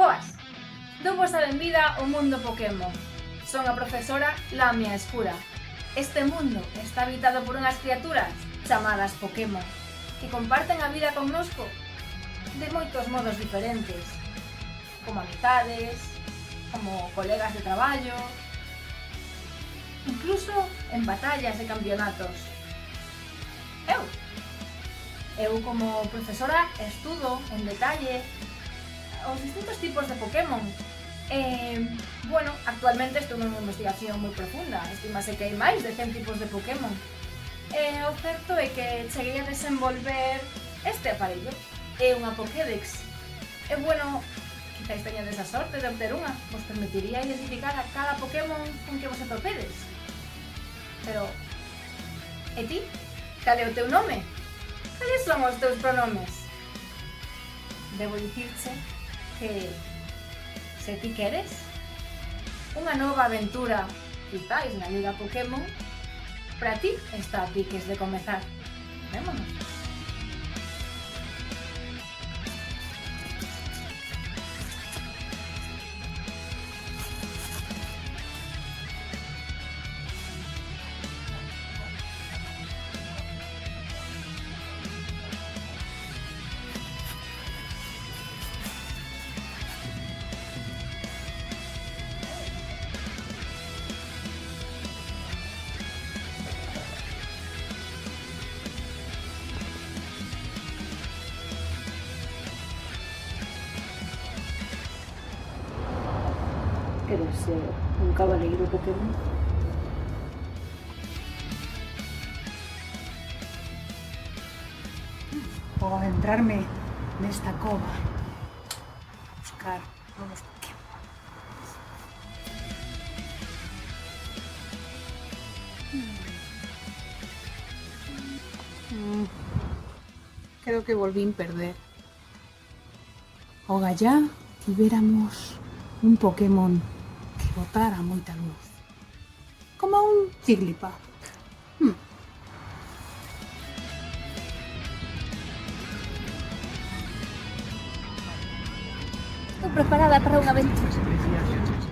Boas! Dou-vos a benvida ao mundo Pokémon. Son a profesora Lamia Escura. Este mundo está habitado por unhas criaturas chamadas Pokémon que comparten a vida connosco de moitos modos diferentes, como amizades, como colegas de traballo, incluso en batallas e campeonatos. Eu como profesora estudo en detalle os distintos tipos de Pokémon. Actualmente estou nunha investigación moi profunda, estimase que hai máis de 100 tipos de Pokémon. O certo é que cheguei a desenvolver este aparello, é unha Pokédex. Quizáis teñades a sorte de obter unha, vos permitiría identificar a cada Pokémon con que vos atopedes. Pero, e ti? Cal é o teu nome? Cales son os teus pronomes? Debo dicirche que, se ti queres unha nova aventura, quizáis na Liga Pokémon, para ti está a piques de comezar. Vémonos. Queres ser un cabaleiro Pokémon? Vou adentrarme nesta cova a buscar novos Pokémon. Creo que volvín perder. Ogallá tivéramos un Pokémon que botara moita luz, como un Jigglypuff. Estou preparada para unha aventura.